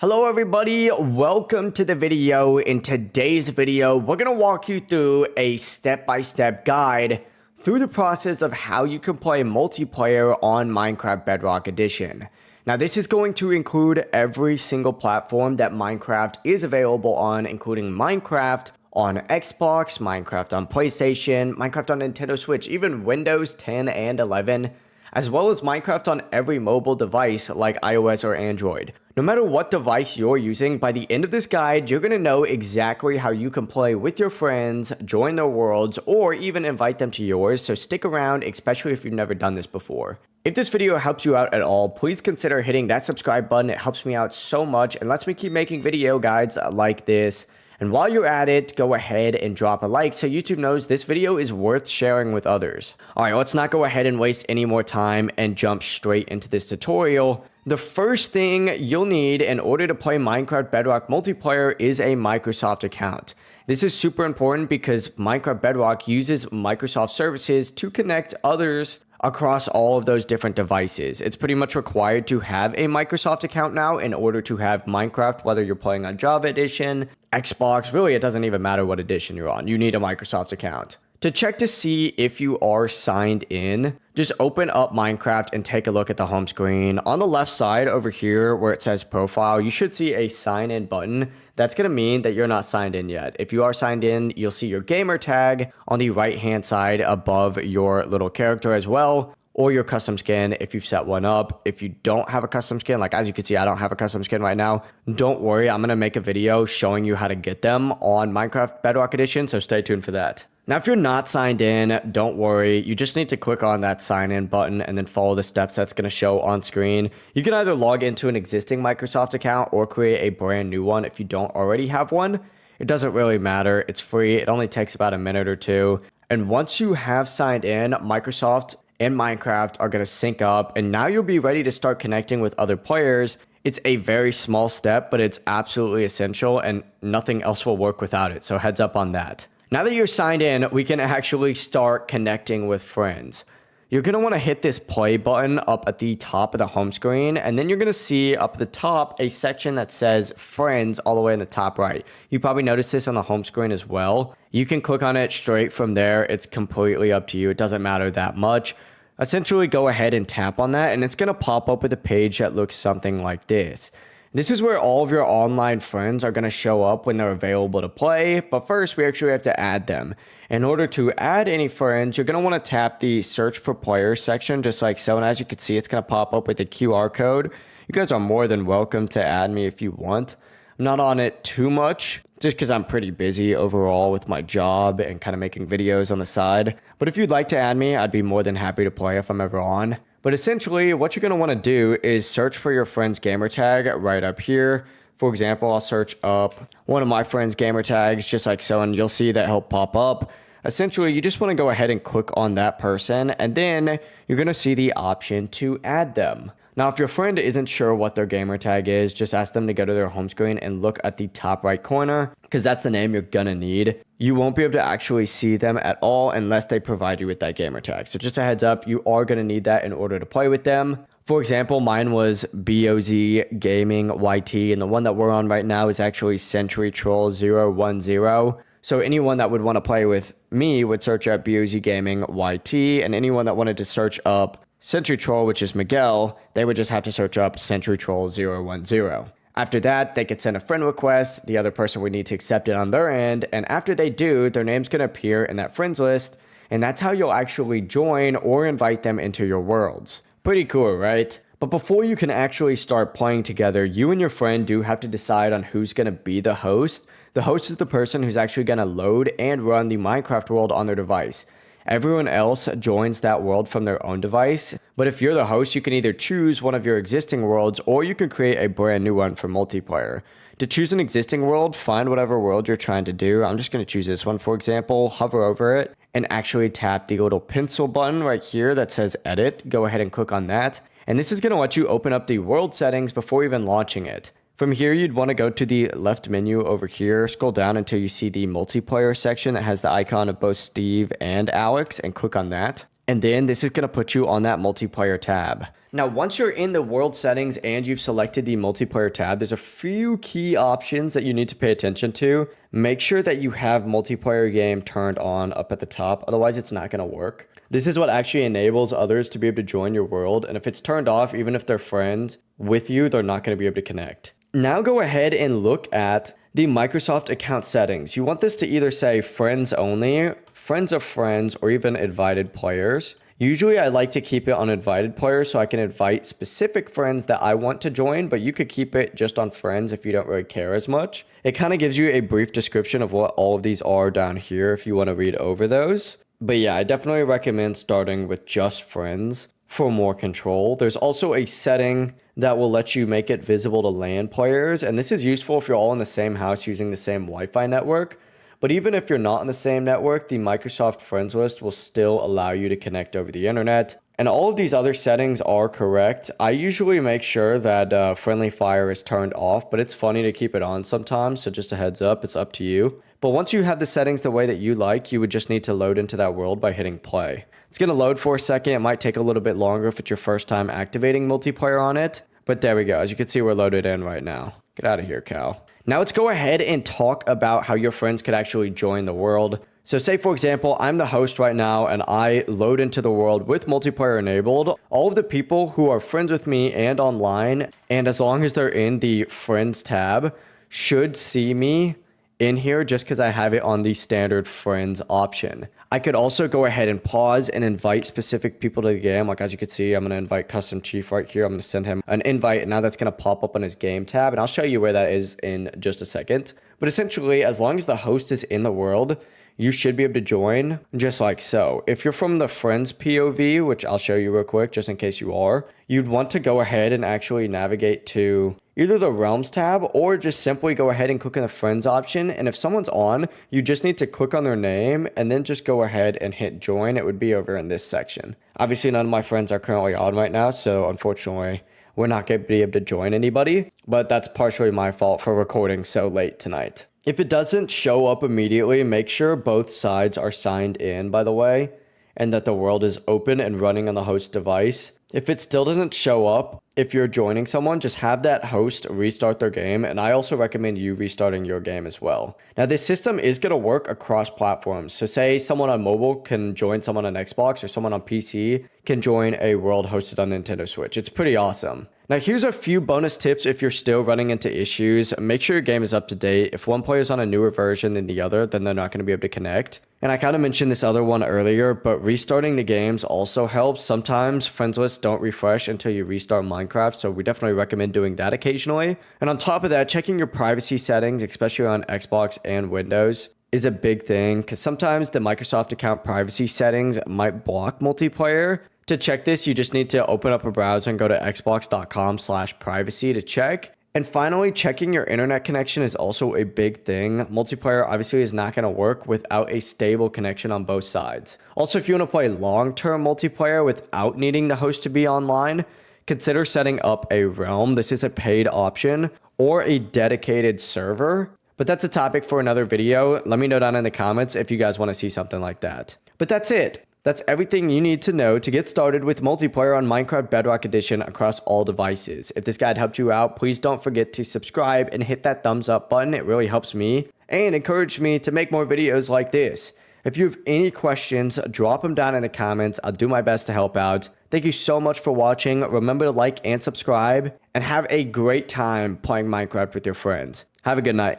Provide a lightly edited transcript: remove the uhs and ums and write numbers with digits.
Hello everybody, welcome to the video. In today's video, we're going to walk you through a step-by-step guide through the process of how you can play multiplayer on Minecraft Bedrock Edition. Now this is going to include every single platform that Minecraft is available on, including Minecraft on Xbox, Minecraft on PlayStation, Minecraft on Nintendo Switch, even Windows 10 and 11, as well as Minecraft on every mobile device like iOS or Android. No matter what device you're using, by the end of this guide, you're going to know exactly how you can play with your friends, join their worlds, or even invite them to yours, so stick around, especially if you've never done this before. If this video helps you out at all, please consider hitting that subscribe button. It helps me out so much and lets me keep making video guides like this. And while you're at it, go ahead and drop a like so YouTube knows this video is worth sharing with others. Alright, let's not go ahead and waste any more time and jump straight into this tutorial. The first thing you'll need in order to play Minecraft Bedrock multiplayer is a Microsoft account. This is super important because Minecraft Bedrock uses Microsoft services to connect others across all of those different devices. It's pretty much required to have a Microsoft account now in order to have Minecraft, whether you're playing on Java Edition, Xbox, really it doesn't even matter what edition you're on, you need a Microsoft account. To check to see if you are signed in, just open up Minecraft and take a look at the home screen. On the left side over here where it says profile, you should see a sign in button. That's going to mean that you're not signed in yet. If you are signed in, you'll see your gamer tag on the right hand side above your little character as well, or your custom skin if you've set one up. If you don't have a custom skin, like as you can see, I don't have a custom skin right now. Don't worry, I'm going to make a video showing you how to get them on Minecraft Bedrock Edition, so stay tuned for that. Now, if you're not signed in, don't worry. You just need to click on that sign in button and then follow the steps that's going to show on screen. You can either log into an existing Microsoft account or create a brand new one if you don't already have one. It doesn't really matter. It's free. It only takes about a minute or two. And once you have signed in, Microsoft and Minecraft are going to sync up, and now you'll be ready to start connecting with other players. It's a very small step, but it's absolutely essential, and nothing else will work without it. So heads up on that. Now that you're signed in, we can actually start connecting with friends. You're going to want to hit this play button up at the top of the home screen, and then you're going to see up at the top a section that says friends all the way in the top right. You probably noticed this on the home screen as well. You can click on it straight from there. It's completely up to you. It doesn't matter that much. Essentially, go ahead and tap on that, and it's going to pop up with a page that looks something like this. This is where all of your online friends are going to show up when they're available to play, but first we actually have to add them. In order to add any friends, you're going to want to tap the search for players section just like so, and as you can see, it's going to pop up with a QR code. You guys are more than welcome to add me if you want. I'm not on it too much, just because I'm pretty busy overall with my job and kind of making videos on the side. But if you'd like to add me, I'd be more than happy to play if I'm ever on. But essentially, what you're going to want to do is search for your friend's gamer tag right up here. For example, I'll search up one of my friend's gamer tags just like so, and you'll see that he'll pop up. Essentially, you just want to go ahead and click on that person, and then you're going to see the option to add them. Now, if your friend isn't sure what their gamer tag is, just ask them to go to their home screen and look at the top right corner, because that's the name you're gonna need. You won't be able to actually see them at all unless they provide you with that gamer tag. So just a heads up, you are gonna need that in order to play with them. For example, mine was BOZ Gaming YT, and the one that we're on right now is actually Century Troll 010. So anyone that would want to play with me would search up BOZ Gaming YT, and anyone that wanted to search up Century Troll, which is Miguel, they would just have to search up Century Troll 010. After that, they could send a friend request, the other person would need to accept it on their end, and after they do, their name's going to appear in that friends list, and that's how you'll actually join or invite them into your worlds. Pretty cool, right? But before you can actually start playing together, you and your friend do have to decide on who's going to be the host. The host is the person who's actually going to load and run the Minecraft world on their device. Everyone else joins that world from their own device, but if you're the host, you can either choose one of your existing worlds or you can create a brand new one for multiplayer. To choose an existing world, find whatever world you're trying to do. I'm just going to choose this one, for example, hover over it, and actually tap the little pencil button right here that says edit. Go ahead and click on that, and this is going to let you open up the world settings before even launching it. From here, you'd want to go to the left menu over here, scroll down until you see the multiplayer section that has the icon of both Steve and Alex, and click on that. And then this is going to put you on that multiplayer tab. Now, once you're in the world settings and you've selected the multiplayer tab, there's a few key options that you need to pay attention to. Make sure that you have multiplayer game turned on up at the top. Otherwise, it's not going to work. This is what actually enables others to be able to join your world. And if it's turned off, even if they're friends with you, they're not going to be able to connect. Now go ahead and look at the Microsoft account settings. You want this to either say friends only, friends of friends, or even invited players. Usually I like to keep it on invited players so I can invite specific friends that I want to join, but you could keep it just on friends if you don't really care as much. It kind of gives you a brief description of what all of these are down here if you want to read over those. But yeah, I definitely recommend starting with just friends for more control. There's also a setting that will let you make it visible to LAN players, and this is useful if you're all in the same house using the same Wi-Fi network. But even if you're not in the same network, the Microsoft Friends list will still allow you to connect over the internet. And all of these other settings are correct. I usually make sure that friendly fire is turned off, but it's funny to keep it on sometimes. So just a heads up, it's up to you. But once you have the settings the way that you like, you would just need to load into that world by hitting play. It's going to load for a second. It might take a little bit longer if it's your first time activating multiplayer on it. But there we go. As you can see, we're loaded in right now. Get out of here, cow. Now let's go ahead and talk about how your friends could actually join the world. So say, for example, I'm the host right now and I load into the world with multiplayer enabled. All of the people who are friends with me and online, and as long as they're in the friends tab, should see me in here just because I have it on the standard friends option. I could also go ahead and pause and invite specific people to the game. Like as you can see, I'm going to invite Custom Chief right here. I'm going to send him an invite, and now that's going to pop up on his game tab, and I'll show you where that is in just a second. But essentially, as long as the host is in the world, you should be able to join just like so. If you're from the friends POV, which I'll show you real quick just in case you are, you'd want to go ahead and actually navigate to either the realms tab or just simply go ahead and click on the friends option. And if someone's on, you just need to click on their name and then just go ahead and hit join. It would be over in this section. Obviously, none of my friends are currently on right now, so unfortunately, we're not going to be able to join anybody, but that's partially my fault for recording so late tonight. If it doesn't show up immediately, make sure both sides are signed in, by the way, and that the world is open and running on the host device. If it still doesn't show up, if you're joining someone, just have that host restart their game, and I also recommend you restarting your game as well. Now, this system is going to work across platforms. So say someone on mobile can join someone on Xbox, or someone on PC can join a world hosted on Nintendo Switch. It's pretty awesome. Now, here's a few bonus tips if you're still running into issues. Make sure your game is up to date. If one player is on a newer version than the other, then they're not going to be able to connect. And I kind of mentioned this other one earlier, but restarting the games also helps. Sometimes friends lists don't refresh until you restart Minecraft, so we definitely recommend doing that occasionally. And on top of that, checking your privacy settings, especially on Xbox and Windows, is a big thing because sometimes the Microsoft account privacy settings might block multiplayer. To check this, you just need to open up a browser and go to xbox.com/privacy to check. And finally, checking your internet connection is also a big thing. Multiplayer obviously is not going to work without a stable connection on both sides. Also, if you want to play long-term multiplayer without needing the host to be online, consider setting up a realm. This is a paid option, or a dedicated server. But that's a topic for another video. Let me know down in the comments if you guys want to see something like that. But that's it. That's everything you need to know to get started with multiplayer on Minecraft Bedrock Edition across all devices. If this guide helped you out, please don't forget to subscribe and hit that thumbs up button. It really helps me and encourages me to make more videos like this. If you have any questions, drop them down in the comments. I'll do my best to help out. Thank you so much for watching. Remember to like and subscribe, and have a great time playing Minecraft with your friends. Have a good night.